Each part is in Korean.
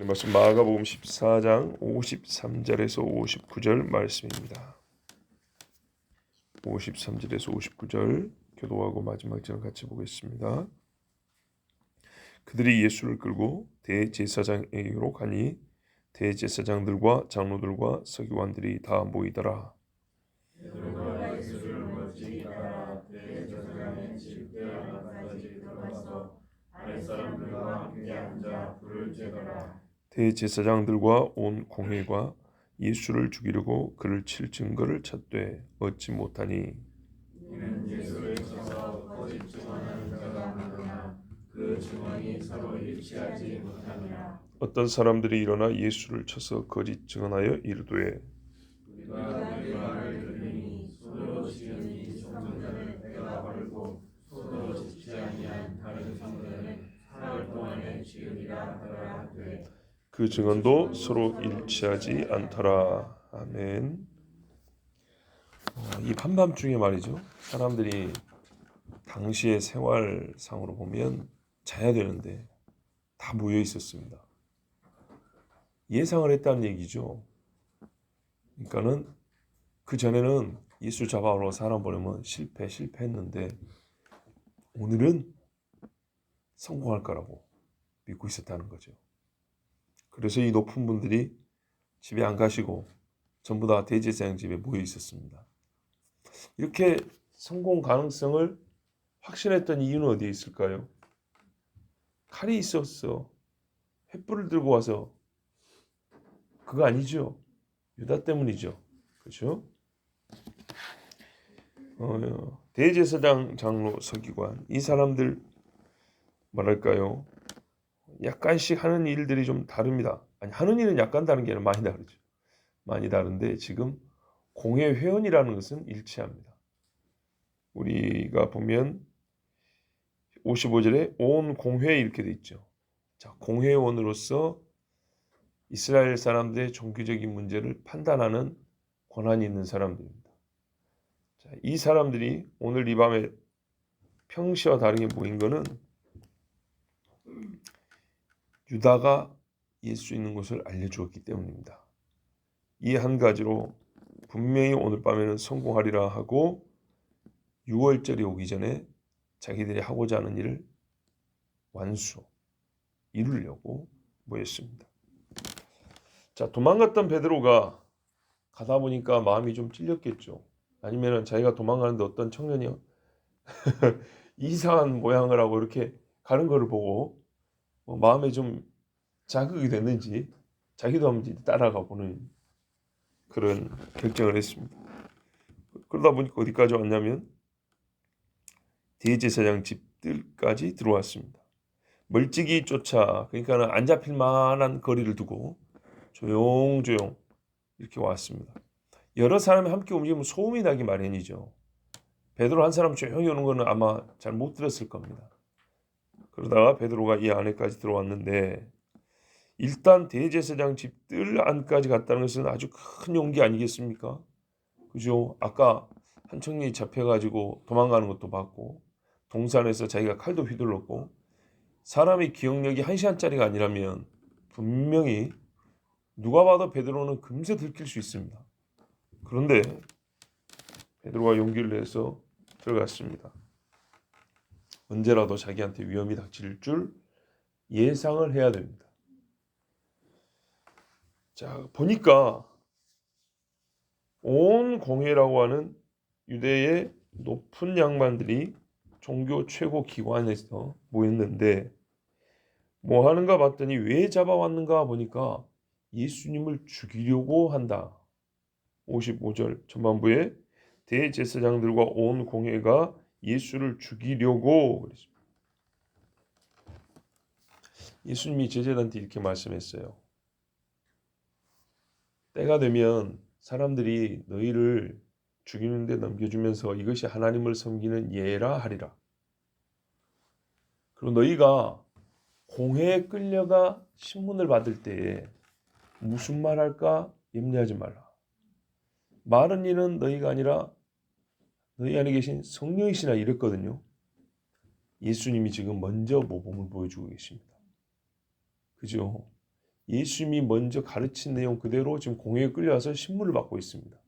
말씀 마가복음 14장 53절에서 59절 말씀입니다. 53절에서 59절 교도하고 마지막 절을 같이 보겠습니다. 그들이 예수를 끌고 대제사장에게로 가니 대제사장들과 장로들과 서기관들이 다 모이더라. 베드로가 예수를 멀찍이 따라 대제사장의 집대안까지 들어가서 아랫사람들과 함께 앉아 불을 쬐더라. 대제사장들과 온 공회가 예수를 죽이려고 그를 칠 증거를 찾되 얻지 못하니 이는 예수를 쳐서 거짓 증언하는 자가 많으나 그 증언이 서로 일치하지 못함이라. 어떤 사람들이 일어나 예수를 쳐서 거짓 증언하여 이르되 우리가 너희 말을 들으니 손으로 지은 이 성전을 때가 바르고 손으로 짓지 아니한 다른 성전을 사흘 동안에 지으리라 하더라 하되 그 증언도 서로 일치하지 않더라. 아멘. 이 한밤중에 말이죠. 사람들이 당시의 생활상으로 보면 자야 되는데 다 모여 있었습니다. 예상을 했다는 얘기죠. 그러니까는 그 전에는 예수 잡아오러 사람 보내면 실패했는데 오늘은 성공할 거라고 믿고 있었다는 거죠. 그래서 이 높은 분들이 집에 안 가시고 전부 다 대제사장 집에 모여 있었습니다. 이렇게 성공 가능성을 확신했던 이유는 어디에 있을까요? 칼이 있었어. 횃불을 들고 와서 그거 아니죠. 유다 때문이죠. 그렇죠? 대제사장, 장로, 서기관 이 사람들 뭐랄까요? 약간씩 하는 일들이 좀 다릅니다. 아니 하는 일은 약간 다른 게 아니라 많이 다르죠. 많이 다른데 지금 공회 회원이라는 것은 일치합니다. 우리가 보면 55절에 온 공회 이렇게 돼 있죠. 자, 공회원으로서 이스라엘 사람들의 종교적인 문제를 판단하는 권한이 있는 사람들입니다. 자, 이 사람들이 오늘 이 밤에 평시와 다르게 모인 것은 유다가 예수 있는 것을 알려주었기 때문입니다. 이 한 가지로 분명히 오늘 밤에는 성공하리라 하고 6월절이 오기 전에 자기들이 하고자 하는 일을 이루려고 모였습니다. 자, 도망갔던 베드로가 가다 보니까 마음이 좀 찔렸겠죠. 아니면은 자기가 도망가는데 어떤 청년이 이상한 모양을 하고 이렇게 가는 것을 보고 마음에 좀 자극이 됐는지 자기도 한번 따라가 보는 그런 결정을 했습니다. 그러다 보니까 어디까지 왔냐면 대제사장 집들까지 들어왔습니다. 멀찍이 쫓아 그러니까 안 잡힐 만한 거리를 두고 조용조용 이렇게 왔습니다. 여러 사람이 함께 움직이면 소음이 나기 마련이죠. 베드로 한 사람 조용히 오는 거는 아마 잘 못 들었을 겁니다. 그러다가 베드로가 이 안에까지 들어왔는데 일단 대제사장 집들 안까지 갔다는 것은 아주 큰 용기 아니겠습니까? 그죠? 아까 한 청년이 잡혀가지고 도망가는 것도 봤고 동산에서 자기가 칼도 휘둘렀고 사람의 기억력이 1시간짜리가 아니라면 분명히 누가 봐도 베드로는 금세 들킬 수 있습니다. 그런데 베드로가 용기를 내서 들어갔습니다. 언제라도 자기한테 위험이 닥칠 줄 예상을 해야 됩니다. 자, 보니까 온 공회라고 하는 유대의 높은 양반들이 종교 최고 기관에서 모였는데 뭐 하는가 봤더니 왜 잡아왔는가 보니까 예수님을 죽이려고 한다. 55절 전반부에 대제사장들과 온 공회가 예수를 죽이려고 그랬습니다. 예수님이 제자들한테 이렇게 말씀했어요. 때가 되면 사람들이 너희를 죽이는 데 넘겨주면서 이것이 하나님을 섬기는 예라 하리라. 그리고 너희가 공회에 끌려가 신문을 받을 때에 무슨 말 할까 염려하지 말라. 말은 이는 너희가 아니라 너희 안에 계신 성령이시나 이랬거든요. 예수님이 지금 먼저 모범을 보여주고 계십니다. 그죠? 예수님이 먼저 가르친 내용 그대로 지금 공회에 끌려와서 신문을 받고 있습니다.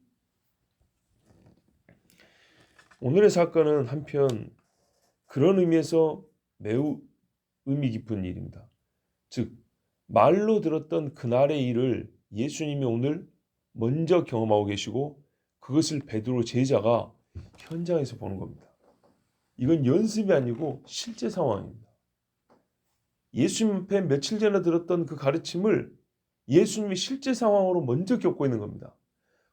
오늘의 사건은 한편 그런 의미에서 매우 의미 깊은 일입니다. 즉 말로 들었던 그날의 일을 예수님이 오늘 먼저 경험하고 계시고 그것을 베드로 제자가 현장에서 보는 겁니다. 이건 연습이 아니고 실제 상황입니다. 예수님 앞에 며칠 전에 들었던 그 가르침을 예수님이 실제 상황으로 먼저 겪고 있는 겁니다.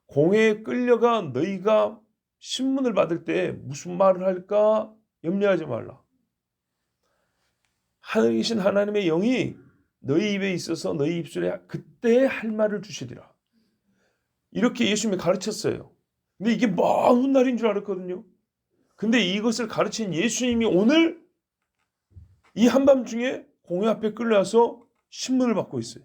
공회에 끌려가 너희가 신문을 받을 때 무슨 말을 할까 염려하지 말라. 하늘에 계신 하나님의 영이 너희 입에 있어서 너희 입술에 그때 할 말을 주시리라. 이렇게 예수님이 가르쳤어요. 근데 이게 먼 날인 줄 알았거든요. 근데 이것을 가르친 예수님이 오늘 이 한밤중에 공회 앞에 끌려와서 신문을 받고 있어요.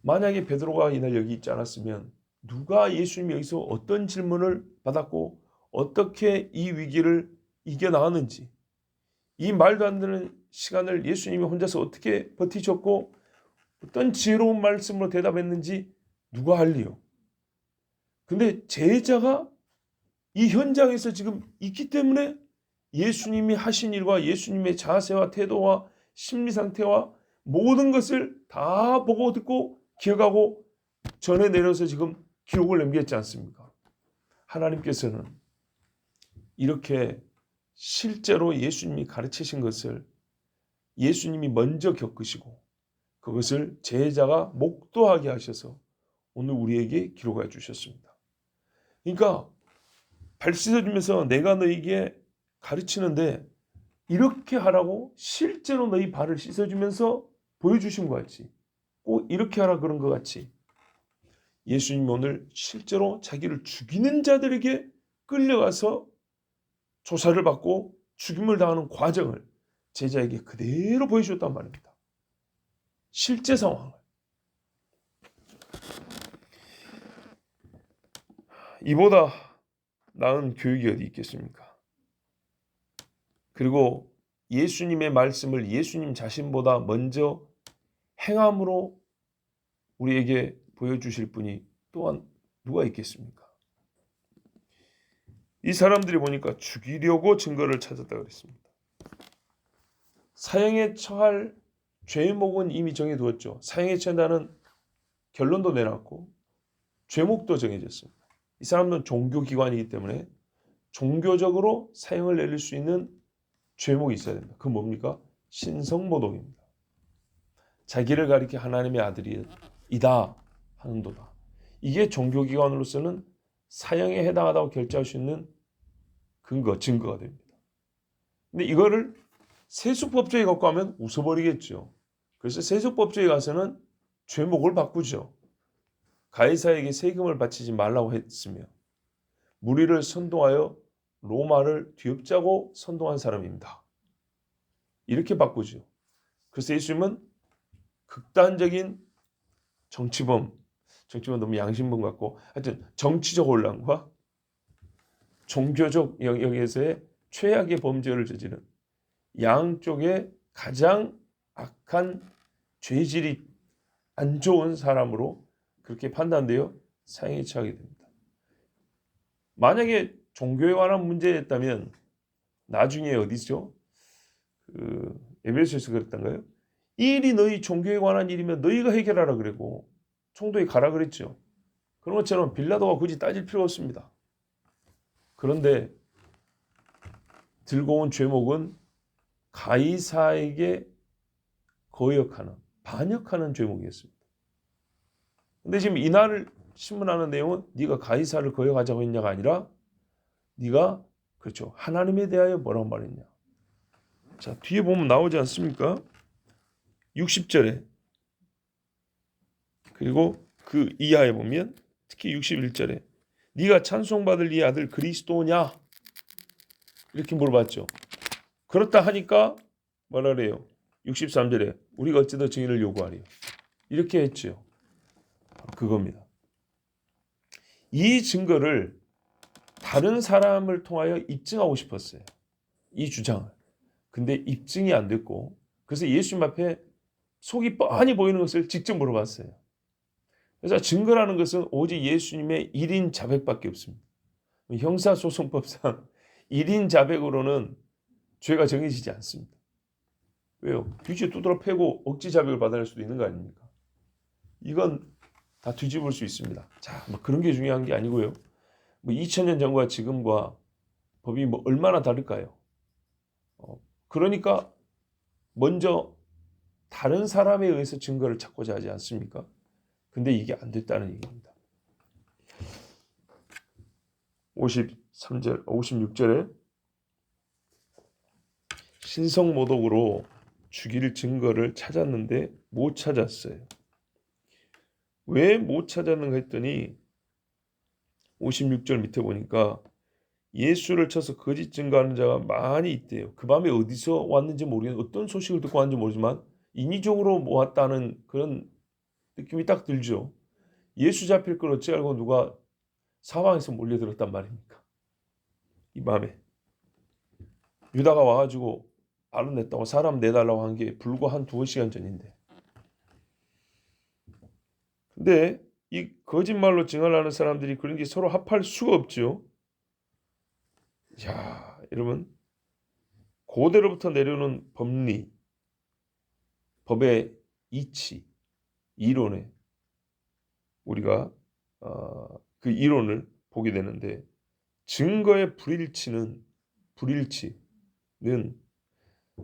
만약에 베드로가 이날 여기 있지 않았으면 누가 예수님이 여기서 어떤 질문을 받았고 어떻게 이 위기를 이겨나갔는지, 이 말도 안 되는 시간을 예수님이 혼자서 어떻게 버티셨고 어떤 지혜로운 말씀으로 대답했는지 누가 알리요. 근데 제자가 이 현장에서 지금 있기 때문에 예수님이 하신 일과 예수님의 자세와 태도와 심리 상태와 모든 것을 다 보고 듣고 기억하고 전해 내려서 지금 기록을 남겼지 않습니까? 하나님께서는 이렇게 실제로 예수님이 가르치신 것을 예수님이 먼저 겪으시고 그것을 제자가 목도하게 하셔서 오늘 우리에게 기록해 주셨습니다. 그러니까 발 씻어주면서 내가 너에게 가르치는데 이렇게 하라고 실제로 너희 발을 씻어주면서 보여주신 것 같이 꼭 이렇게 하라 그런 것 같이 예수님이 오늘 실제로 자기를 죽이는 자들에게 끌려가서 조사를 받고 죽임을 당하는 과정을 제자에게 그대로 보여주었단 말입니다. 실제 상황을. 이보다 나은 교육이 어디 있겠습니까? 그리고 예수님의 말씀을 예수님 자신보다 먼저 행함으로 우리에게 보여주실 분이 또한 누가 있겠습니까? 이 사람들이 보니까 죽이려고 증거를 찾았다 그랬습니다. 사형에 처할 죄목은 이미 정해두었죠. 사형에 처한다는 결론도 내놨고 죄목도 정해졌습니다. 이 사람은 종교기관이기 때문에 종교적으로 사형을 내릴 수 있는 죄목이 있어야 됩니다. 그건 뭡니까? 신성모독입니다. 자기를 가리켜 하나님의 아들이다 하는도다. 이게 종교기관으로서는 사형에 해당하다고 결정할 수 있는 증거가 됩니다. 근데 이거를 세속법조에 갖고 가면 웃어버리겠죠. 그래서 세속법조에 가서는 죄목을 바꾸죠. 가이사에게 세금을 바치지 말라고 했으며 무리를 선동하여 로마를 뒤엎자고 선동한 사람입니다. 이렇게 바꾸죠. 그래서 예수님은 극단적인 정치범 너무 양심범 같고 하여튼 정치적 혼란과 종교적 영역에서의 최악의 범죄를 저지른 양쪽의 가장 악한 죄질이 안 좋은 사람으로 그렇게 판단되어 사형에 처하게 됩니다. 만약에 종교에 관한 문제였다면 나중에 어디죠? 에베소에서 그랬던가요? 이 일이 너희 종교에 관한 일이면 너희가 해결하라 그러고 총독이 가라 그랬죠. 그런 것처럼 빌라도가 굳이 따질 필요가 없습니다. 그런데 들고 온 죄목은 가이사에게 반역하는 죄목이었습니다. 근데 지금 이날을 신문하는 내용은 네가 가이사를 거역하자고 했냐가 아니라 네가 그렇죠. 하나님에 대하여 뭐라고 말했냐. 자, 뒤에 보면 나오지 않습니까? 60절에 그리고 그 이하에 보면 특히 61절에 네가 찬송받을 네 아들 그리스도냐? 이렇게 물어봤죠. 그렇다 하니까 뭐라 그래요? 63절에 우리가 어찌 더 증인을 요구하리요. 이렇게 했죠. 그겁니다. 이 증거를 다른 사람을 통하여 입증하고 싶었어요. 이 주장을. 근데 입증이 안 됐고 그래서 예수님 앞에 속이 뻔히 보이는 것을 직접 물어봤어요. 그래서 증거라는 것은 오직 예수님의 1인 자백밖에 없습니다. 형사소송법상 1인 자백으로는 죄가 정해지지 않습니다. 왜요? 뒤집어 두드러 패고 억지 자백을 받아낼 수도 있는 거 아닙니까? 이건 다 뒤집을 수 있습니다. 자, 뭐 그런 게 중요한 게 아니고요. 뭐 2000년 전과 지금과 법이 뭐 얼마나 다를까요? 그러니까 먼저 다른 사람에 의해서 증거를 찾고자 하지 않습니까? 근데 이게 안 됐다는 얘기입니다. 56절에 신성모독으로 죽일 증거를 찾았는데 못 찾았어요. 왜 못 찾았는가 했더니 56절 밑에 보니까 예수를 쳐서 거짓 증거하는 자가 많이 있대요. 그 밤에 어디서 왔는지 모르겠는 어떤 소식을 듣고 왔는지 모르지만 인위적으로 모았다는 그런 느낌이 딱 들죠. 예수 잡힐 걸 어찌 알고 누가 사방에서 몰려들었단 말입니까? 이 밤에 유다가 와가지고 알아냈다고 사람 내달라고 한 게 불과 한 2시간 전인데, 근데 이 거짓말로 증언하는 사람들이 그런 게 서로 합할 수가 없죠. 자, 여러분, 고대로부터 내려오는 법리, 법의 이치, 이론에 우리가 그 이론을 보게 되는데, 증거의 불일치는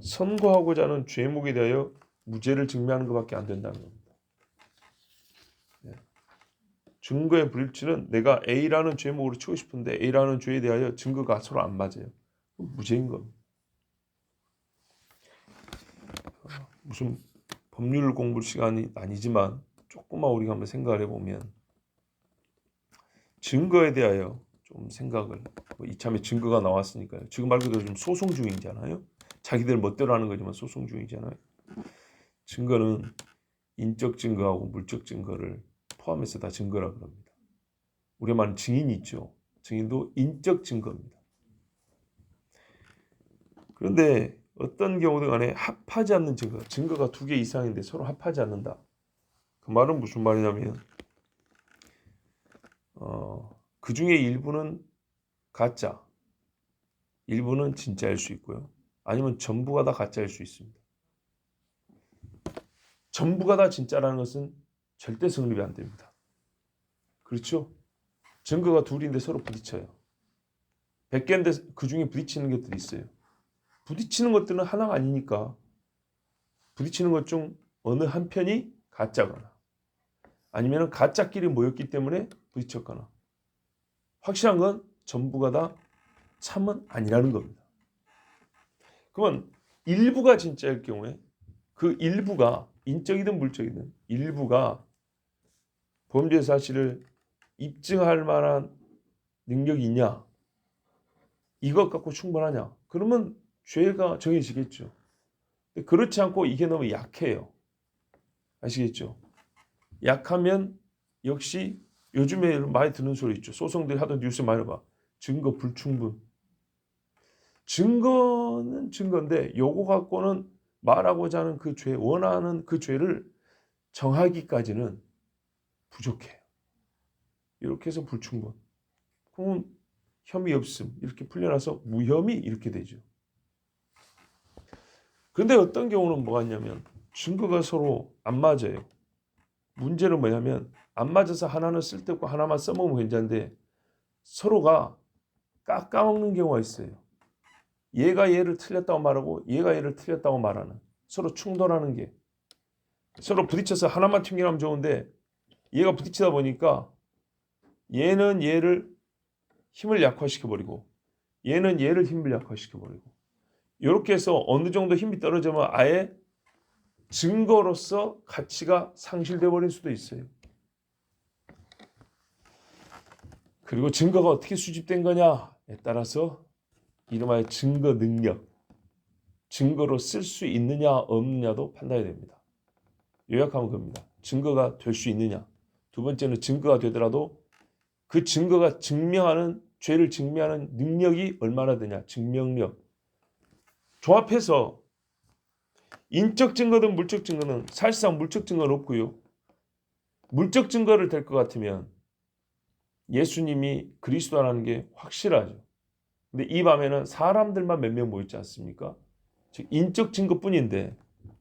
선고하고자 하는 죄목에 대하여 무죄를 증명하는 것밖에 안 된다는 겁니다. 증거의 불일치는 내가 A라는 죄목으로 치고 싶은데 A라는 죄에 대하여 증거가 서로 안 맞아요. 무죄인 겁니다. 무슨 법률 공부 시간이 아니지만 조금만 우리가 한번 생각을 해보면 증거에 대하여 좀 생각을, 이참에 증거가 나왔으니까요. 지금 말 그대로 좀 소송 중이잖아요. 자기들 멋대로 하는 거지만 소송 중이잖아요. 증거는 인적 증거하고 물적 증거를 포함해서 다 증거라 그럽니다. 우리가 말하는 증인이 있죠. 증인도 인적 증거입니다. 그런데 어떤 경우든 간에 합하지 않는 증거가 2개 이상인데 서로 합하지 않는다. 그 말은 무슨 말이냐면 그 중에 일부는 가짜, 일부는 진짜일 수 있고요. 아니면 전부가 다 가짜일 수 있습니다. 전부가 다 진짜라는 것은 절대 성립이 안 됩니다. 그렇죠? 증거가 2인데 서로 부딪혀요. 100개인데 그 중에 부딪히는 것들이 있어요. 부딪히는 것들은 하나가 아니니까 부딪히는 것 중 어느 한 편이 가짜거나 아니면 가짜끼리 모였기 때문에 부딪혔거나, 확실한 건 전부가 다 참은 아니라는 겁니다. 그러면 일부가 진짜일 경우에 그 일부가 인적이든 물적이든 일부가 범죄 사실을 입증할 만한 능력이 있냐, 이것 갖고 충분하냐, 그러면 죄가 정해지겠죠. 그렇지 않고 이게 너무 약해요. 아시겠죠? 약하면 역시 요즘에 많이 듣는 소리 있죠. 소송들이 하던 뉴스 많이 봐. 증거 불충분. 증거는 증거인데 요거 갖고는 말하고자 하는 그 죄, 원하는 그 죄를 정하기까지는 부족해요. 이렇게 해서 불충분. 그러면 혐의 없음 이렇게 풀려나서 무혐의 이렇게 되죠. 그런데 어떤 경우는 뭐가 있냐면 증거가 서로 안 맞아요. 문제는 뭐냐면 안 맞아서 하나는 쓸데없고 하나만 써먹으면 괜찮은데 서로가 깎아먹는 경우가 있어요. 얘가 얘를 틀렸다고 말하고 얘가 얘를 틀렸다고 말하는, 서로 충돌하는 게, 서로 부딪혀서 하나만 튕겨나면 좋은데 얘가 부딪히다 보니까 얘는 얘를 힘을 약화시켜버리고 얘는 얘를 힘을 약화시켜버리고, 이렇게 해서 어느 정도 힘이 떨어지면 아예 증거로서 가치가 상실돼 버릴 수도 있어요. 그리고 증거가 어떻게 수집된 거냐에 따라서 이름하여 증거 능력, 증거로 쓸 수 있느냐 없느냐도 판단이 됩니다. 요약하면 그겁니다. 증거가 될 수 있느냐. 두 번째는 증거가 되더라도 그 증거가 증명하는, 죄를 증명하는 능력이 얼마나 되냐. 증명력. 조합해서 인적 증거든 물적 증거는 사실상 물적 증거는 없고요. 물적 증거를 댈 것 같으면 예수님이 그리스도라는 게 확실하죠. 근데 이 밤에는 사람들만 몇 명 모였지 않습니까? 즉 인적 증거뿐인데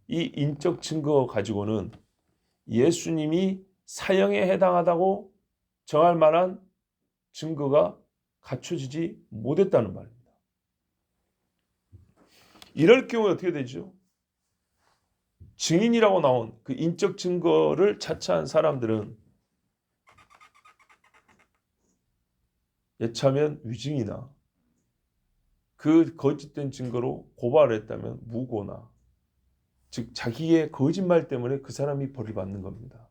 이 인적 증거 가지고는 예수님이 사형에 해당하다고 정할 만한 증거가 갖춰지지 못했다는 말입니다. 이럴 경우에 어떻게 되죠? 증인이라고 나온 그 인적 증거를 차치한 사람들은 여차하면 위증이나 그 거짓된 증거로 고발을 했다면 무고나, 즉 자기의 거짓말 때문에 그 사람이 벌을 받는 겁니다.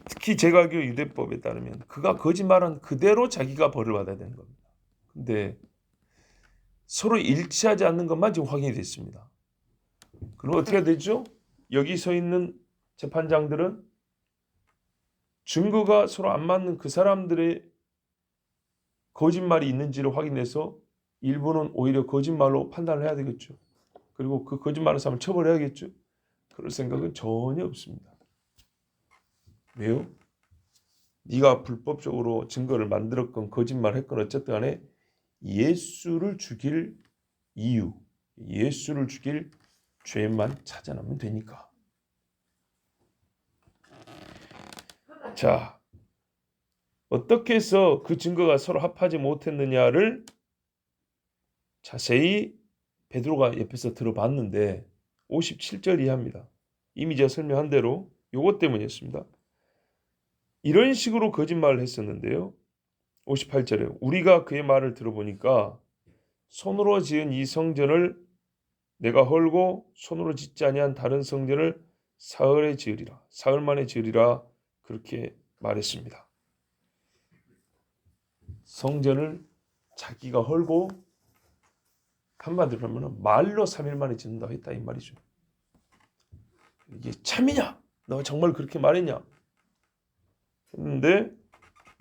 특히 제갈교 유대법에 따르면 그가 거짓말한 그대로 자기가 벌을 받아야 되는 겁니다. 근데 서로 일치하지 않는 것만 지금 확인이 됐습니다. 그럼 어떻게 되죠? 여기 서 있는 재판장들은 증거가 서로 안 맞는 그 사람들의 거짓말이 있는지를 확인해서 일부는 오히려 거짓말로 판단을 해야 되겠죠. 그리고 그 거짓말하는 사람을 처벌해야겠죠. 그럴 생각은 전혀 없습니다. 왜요? 네가 불법적으로 증거를 만들었건 거짓말했건 어쨌든 간에 예수를 죽일 이유, 예수를 죽일 죄만 찾아내면 되니까. 자, 어떻게 해서 그 증거가 서로 합하지 못했느냐를 자세히 베드로가 옆에서 들어봤는데 57절 이하입니다. 이미 제가 설명한 대로 요것 때문이었습니다. 이런 식으로 거짓말을 했었는데요. 58절에 우리가 그의 말을 들어보니까 손으로 지은 이 성전을 내가 헐고 손으로 짓지 아니한 다른 성전을 사흘에 지으리라. 사흘 만에 지으리라. 그렇게 말했습니다. 성전을 자기가 헐고 한마디로 하면 말로 3일 만에 짓는다고 했다 이 말이죠. 이게 참이냐? 너가 정말 그렇게 말했냐? 했는데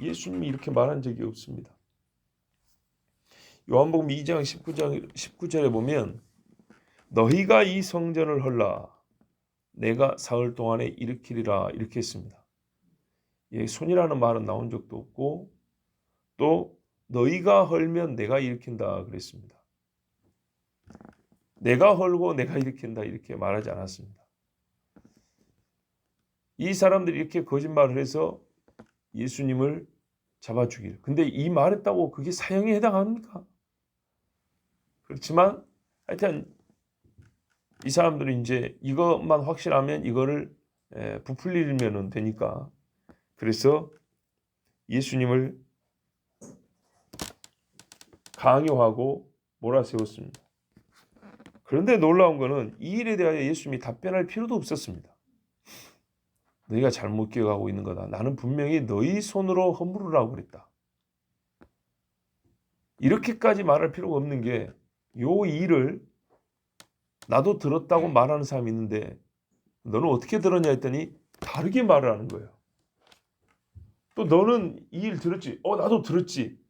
예수님이 이렇게 말한 적이 없습니다. 요한복음 2장 19절에 보면 너희가 이 성전을 헐라 내가 사흘 동안에 일으키리라 이렇게 했습니다. 손이라는 말은 나온 적도 없고 또 너희가 헐면 내가 일으킨다 그랬습니다. 내가 헐고 내가 일으킨다 이렇게 말하지 않았습니다. 이 사람들이 이렇게 거짓말을 해서 예수님을 잡아 죽이려. 근데 이 말했다고 그게 사형에 해당합니까? 그렇지만 하여튼 이 사람들은 이제 이것만 확실하면 이거를 부풀리면 되니까 그래서 예수님을 강요하고 몰아세웠습니다. 그런데 놀라운 것은 이 일에 대하여 예수님이 답변할 필요도 없었습니다. 너희가 잘못 기억하고 있는 거다. 나는 분명히 너희 손으로 허물으라고 그랬다. 이렇게까지 말할 필요가 없는 게 요 일을 나도 들었다고 말하는 사람이 있는데 너는 어떻게 들었냐 했더니 다르게 말을 하는 거예요. 또 너는 이 일 들었지? 나도 들었지.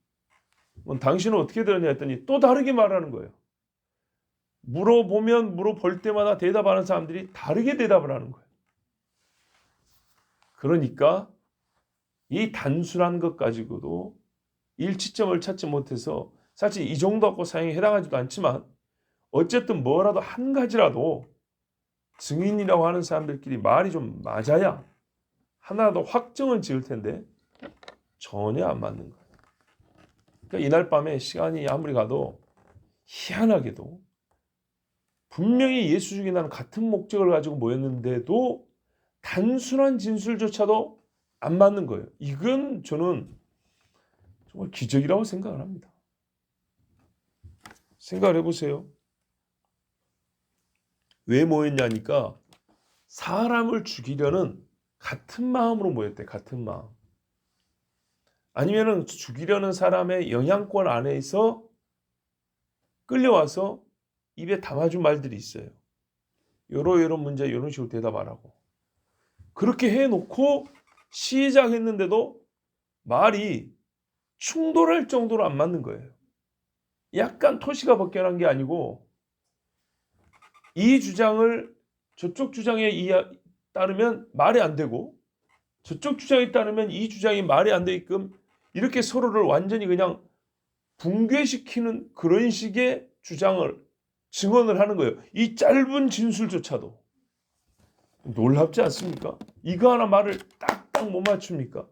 당신은 어떻게 들었냐 했더니 또 다르게 말하는 거예요. 물어보면 물어볼 때마다 대답하는 사람들이 다르게 대답을 하는 거예요. 그러니까 이 단순한 것 가지고도 일치점을 찾지 못해서 사실 이 정도 갖고 사형에 해당하지도 않지만 어쨌든 뭐라도 한 가지라도 증인이라고 하는 사람들끼리 말이 좀 맞아야 하나라도 확정을 지을 텐데 전혀 안 맞는 거예요. 그러니까 이날 밤에 시간이 아무리 가도 희한하게도 분명히 예수 죽인다는 같은 목적을 가지고 모였는데도 단순한 진술조차도 안 맞는 거예요. 이건 저는 정말 기적이라고 생각을 합니다. 생각을 해보세요. 왜 모였냐니까 사람을 죽이려는 같은 마음으로 모였대. 같은 마음. 아니면은 죽이려는 사람의 영향권 안에서 끌려와서 입에 담아준 말들이 있어요. 요런 문제 이런 식으로 대답하라고. 그렇게 해놓고 시작했는데도 말이 충돌할 정도로 안 맞는 거예요. 약간 토시가 벗겨난 게 아니고 이 주장을 저쪽 주장에 따르면 말이 안 되고 저쪽 주장에 따르면 이 주장이 말이 안 되게끔 이렇게 서로를 완전히 그냥 붕괴시키는 그런 식의 주장을 증언을 하는 거예요. 이 짧은 진술조차도 놀랍지 않습니까? 이거 하나 말을 딱딱 못 맞춥니까?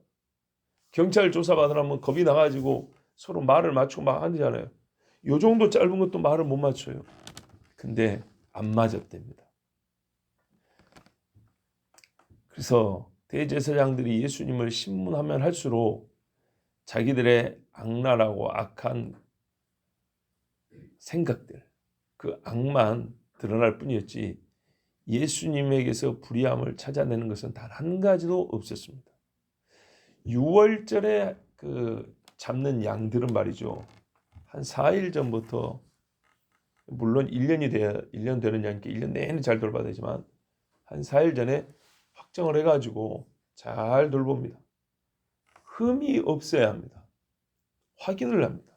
경찰 조사받으려면 겁이 나가지고 서로 말을 맞추고 막 하잖아요. 요 정도 짧은 것도 말을 못 맞춰요. 근데 안 맞았답니다. 그래서 대제사장들이 예수님을 신문하면 할수록 자기들의 악랄하고 악한 생각들, 그 악만 드러날 뿐이었지 예수님에게서 불의함을 찾아내는 것은 단 한 가지도 없었습니다. 6월절에 그 잡는 양들은 말이죠. 한 4일 전부터 물론 1년 되는 양께 1년 내내 잘 돌봐야 되지만 한 4일 전에 확정을 해가지고 잘 돌봅니다. 흠이 없어야 합니다. 확인을 합니다.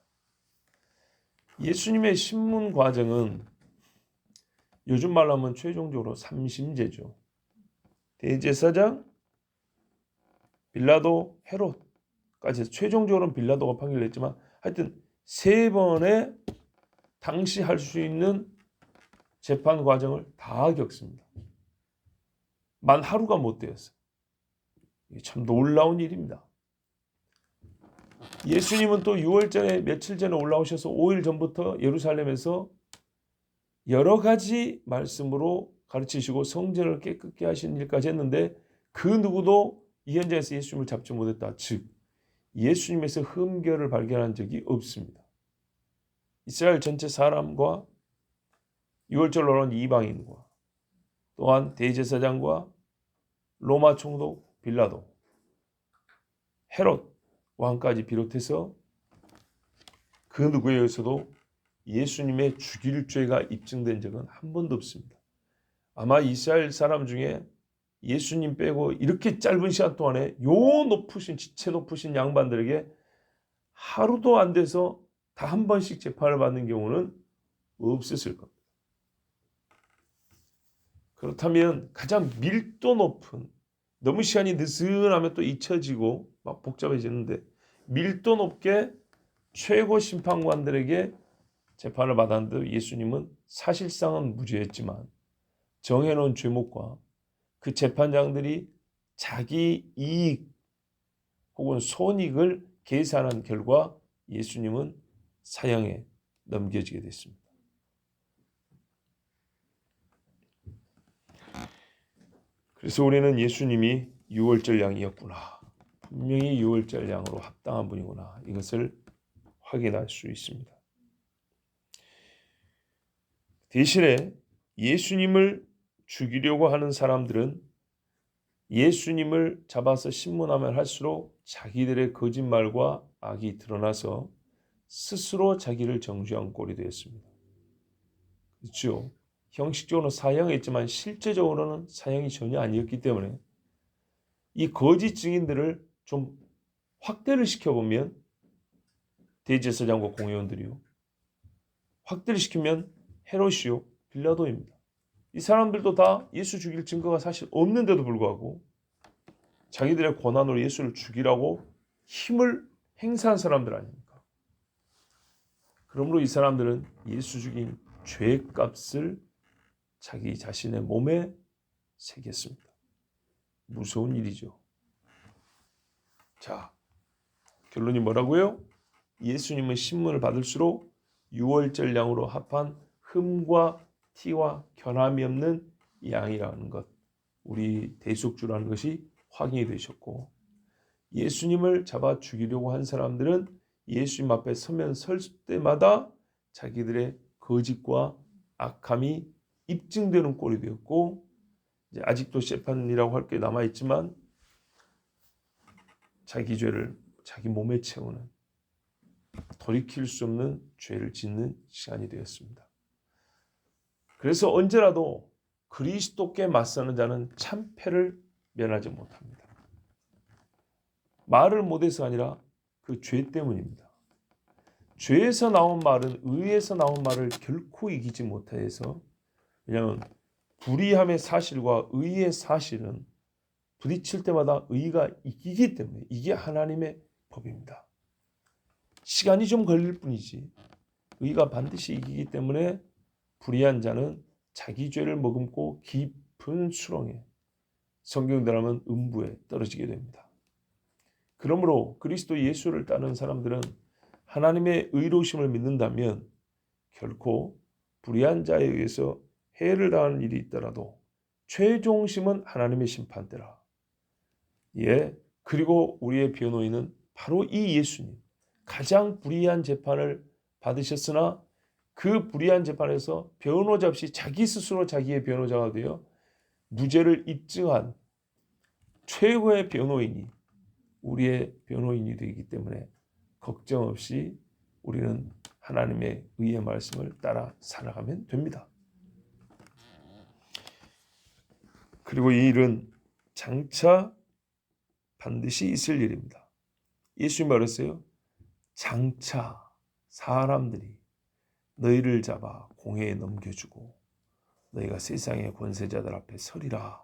예수님의 신문 과정은 요즘 말로 하면 최종적으로 3심제죠. 대제사장, 빌라도, 헤롯까지 해서 최종적으로는 빌라도가 판결을 했지만 하여튼 3번의 당시 할 수 있는 재판 과정을 다 겪습니다. 만 하루가 못 되었어요. 이게 참 놀라운 일입니다. 예수님은 또 6월절에 며칠 전에 올라오셔서 5일 전부터 예루살렘에서 여러 가지 말씀으로 가르치시고 성전을 깨끗게 하신 일까지 했는데 그 누구도 이 현장에서 예수님을 잡지 못했다. 즉 예수님에서 흠결을 발견한 적이 없습니다. 이스라엘 전체 사람과 6월절로 온 이방인과 또한 대제사장과 로마 총독 빌라도, 헤롯 왕까지 비롯해서 그 누구에게서도 예수님의 죽일 죄가 입증된 적은 한 번도 없습니다. 아마 이스라엘 사람 중에 예수님 빼고 이렇게 짧은 시간 동안에 요 높으신 지체 높으신 양반들에게 하루도 안 돼서 다 한 번씩 재판을 받는 경우는 없었을 겁니다. 그렇다면 가장 밀도 높은 너무 시간이 느슨하면 또 잊혀지고 막 복잡해지는데 밀도 높게 최고 심판관들에게 재판을 받았는데 예수님은 사실상은 무죄였지만 정해놓은 죄목과 그 재판장들이 자기 이익 혹은 손익을 계산한 결과 예수님은 사형에 넘겨지게 됐습니다. 그래서 우리는 예수님이 유월절 양이었구나. 분명히 유월절 양으로 합당한 분이구나. 이것을 확인할 수 있습니다. 대신에 예수님을 죽이려고 하는 사람들은 예수님을 잡아서 신문하면 할수록 자기들의 거짓말과 악이 드러나서 스스로 자기를 정죄한 꼴이 되었습니다. 그렇죠? 형식적으로는 사형했지만 실제적으로는 사형이 전혀 아니었기 때문에 이 거짓 증인들을 좀 확대를 시켜보면 대제사장과 공회원들이요. 확대를 시키면 헤롯이요, 빌라도입니다. 이 사람들도 다 예수 죽일 증거가 사실 없는데도 불구하고 자기들의 권한으로 예수를 죽이라고 힘을 행사한 사람들 아닙니까? 그러므로 이 사람들은 예수 죽인 죄값을 자기 자신의 몸에 새겼습니다. 무서운 일이죠. 자, 결론이 뭐라고요? 예수님은 신문을 받을수록 유월절 양으로 합한 흠과 티와 결함이 없는 양이라는 것, 우리 대속주라는 것이 확인이 되셨고, 예수님을 잡아 죽이려고 한 사람들은 예수님 앞에 서면 설 때마다 자기들의 거짓과 악함이 입증되는 꼴이 되었고, 이제 아직도 재판이라고 할 게 남아 있지만 자기 죄를 자기 몸에 채우는, 돌이킬 수 없는 죄를 짓는 시간이 되었습니다. 그래서 언제라도 그리스도께 맞서는 자는 참패를 면하지 못합니다. 말을 못해서 아니라 그 죄 때문입니다. 죄에서 나온 말은 의에서 나온 말을 결코 이기지 못해서, 왜냐하면 불의함의 사실과 의의 사실은 부딪힐 때마다 의가 이기기 때문에 이게 하나님의 법입니다. 시간이 좀 걸릴 뿐이지 의가 반드시 이기기 때문에 불의한 자는 자기 죄를 머금고 깊은 수렁에, 성경대로 하면 음부에 떨어지게 됩니다. 그러므로 그리스도 예수를 따르는 사람들은 하나님의 의로우심을 믿는다면 결코 불의한 자에 의해서 해를 당하는 일이 있더라도 최종심은 하나님의 심판대라. 예, 그리고 우리의 변호인은 바로 이 예수님, 가장 불의한 재판을 받으셨으나 그 불의한 재판에서 변호자 없이 자기 스스로 자기의 변호자가 되어 무죄를 입증한 최고의 변호인이 우리의 변호인이 되기 때문에 걱정 없이 우리는 하나님의 의의 말씀을 따라 살아가면 됩니다. 그리고 이 일은 장차 반드시 있을 일입니다. 예수님이 말했어요. 장차 사람들이 너희를 잡아 공회에 넘겨주고 너희가 세상의 권세자들 앞에 서리라.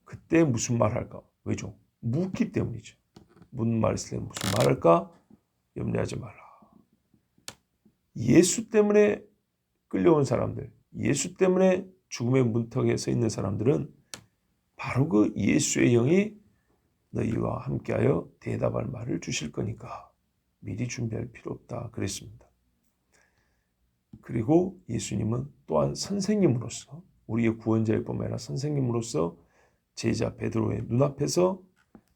그때 무슨 말 할까? 왜죠? 묻기 때문이죠. 묻는 말 있을 때 무슨 말 할까? 염려하지 마라. 예수 때문에 끌려온 사람들, 예수 때문에 죽음의 문턱에 서 있는 사람들은 바로 그 예수의 영이 너희와 함께하여 대답할 말을 주실 거니까 미리 준비할 필요 없다 그랬습니다. 그리고 예수님은 또한 선생님으로서 우리의 구원자일 뿐만 아니라 선생님으로서 제자 베드로의 눈앞에서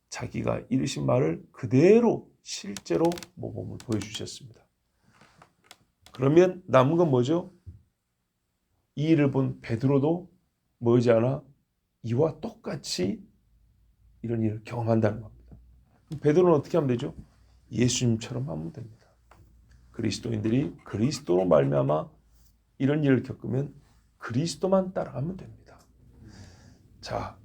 자기가 이르신 말을 그대로 실제로 모범을 보여주셨습니다. 그러면 남은 건 뭐죠? 이 일을 본 베드로도 머지않아 이와 똑같이 이런 일을 경험한다는 겁니다. 베드로는 어떻게 하면 되죠? 예수님처럼 하면 됩니다. 그리스도인들이 그리스도로 말미암아 이런 일을 겪으면 그리스도만 따라가면 됩니다. 자,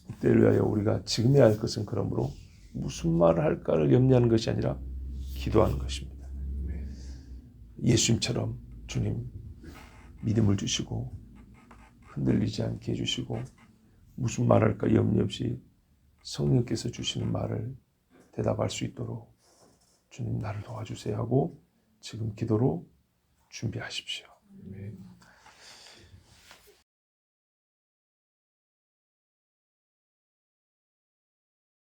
이때를 위하여 우리가 지금 해야 할 것은 그러므로 무슨 말을 할까를 염려하는 것이 아니라 기도하는 것입니다. 예수님처럼 주님 믿음을 주시고 흔들리지 않게 해주시고 무슨 말 할까 염려 없이 성령께서 주시는 말을 대답할 수 있도록 주님 나를 도와주세요 하고 지금 기도로 준비하십시오.